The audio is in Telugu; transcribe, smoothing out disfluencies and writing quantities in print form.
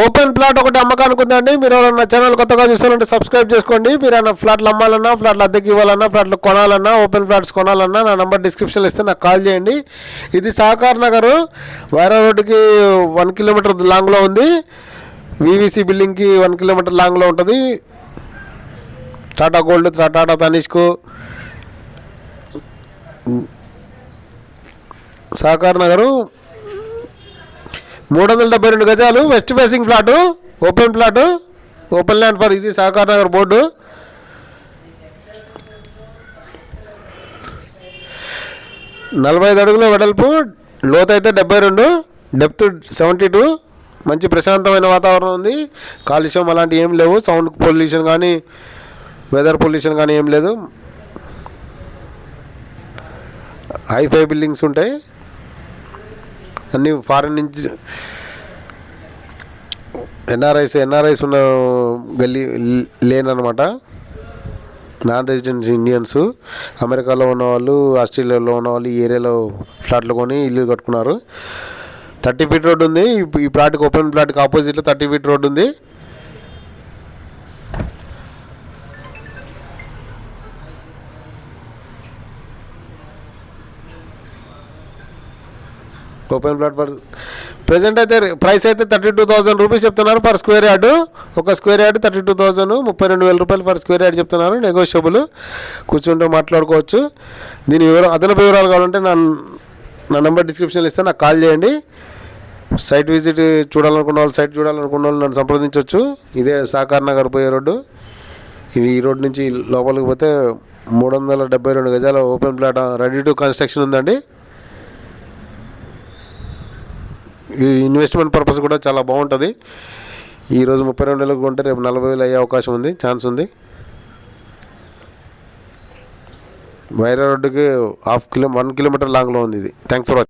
ఓపెన్ ప్లాట్ ఒకటి అమ్మకానికి ఉందండి. మీరు ఎవరైనా ఛానల్ కొత్తగా చూస్తారంటే సబ్స్క్రైబ్ చేసుకోండి. మీరు ఏమైనా ఫ్లాట్లు అమ్మాలన్నా, ఫ్లాట్లు అద్దెకి ఇవ్వాలన్నా, ఫ్లాట్లు కొనాలన్నా, ఓపెన్ ఫ్లాట్స్ కొనాలన్నా నా నెంబర్ డిస్క్రిప్షన్లో ఇస్తే నాకు కాల్ చేయండి. ఇది సహకార్ నగర్ వైరా రోడ్డుకి 1 కిలోమీటర్ లాంగ్లో ఉంది. వివిసి బిల్డింగ్కి 1 కిలోమీటర్ లాంగ్లో ఉంటుంది. టాటా గోల్డ్, టాటా తనిష్కు, సహకార్ నగరు 372 గజాలు, west facing plot, open plot, open land for ఇది సహకార్ నగర్ బోర్డు. నలభై 45 అడుగుల వెడల్పు, లోతు అయితే 72, డెప్త్ 72. మంచి ప్రశాంతమైన వాతావరణం ఉంది. కాలుష్యం అలాంటివి ఏం లేవు. సౌండ్ పొల్యూషన్ కానీ, వెదర్ పొల్యూషన్ కానీ ఏం లేదు. హైఫై బిల్డింగ్స్ ఉంటాయి. అన్నీ ఫారెన్ నుంచి ఎన్ఆర్ఐస్ ఉన్న గల్లీ లేన్ అనమాట. నాన్ రెసిడెంట్ ఇండియన్స్, అమెరికాలో ఉన్నవాళ్ళు, ఆస్ట్రేలియాలో ఉన్నవాళ్ళు ఈ ఏరియాలో ఫ్లాట్లు కొని ఇల్లు కట్టుకున్నారు. 30 ఫీట్ రోడ్డు ఉంది. ఈ ప్లాట్కి, ఓపెన్ ప్లాట్కి ఆపోజిట్లో 30 ఫీట్ రోడ్డు ఉంది. ఓపెన్ ప్లాట్ ఫర్ ప్రజెంట్ అయితే ప్రైస్ అయితే 32,000 రూపీస్ చెప్తున్నారు పర్ స్క్వేర్ యార్డు. ఒక స్క్వేర్ యార్డు 32,000, 32,000 రూపాయలు పర్ స్క్వేర్ యార్డ్ చెప్తున్నారు. నెగోషియబుల్, కూర్చుంటే మాట్లాడుకోవచ్చు. దీని అదనపు వివరాలు కావాలంటే నా నెంబర్ డిస్క్రిప్షన్లో ఇస్తే నాకు కాల్ చేయండి. సైట్ విజిట్ చూడాలనుకున్న వాళ్ళు, సైట్ చూడాలనుకున్న వాళ్ళు నన్ను సంప్రదించవచ్చు. ఇదే సహకార్ నగర్ పోయే రోడ్డు. ఈ రోడ్డు నుంచి లోపలికి పోతే 372 గజాల open plot ready to construction ఉందండి. ఈ ఇన్వెస్ట్మెంట్ పర్పస్ కూడా చాలా బాగుంటుంది. ఈరోజు 32,000 కొంటే రేపు 40,000 అయ్యే అవకాశం ఉంది, ఛాన్స్ ఉంది. వైరా రోడ్డుకి 1 కిలోమీటర్ లాంగ్లో ఉంది ఇది. Thanks for watching.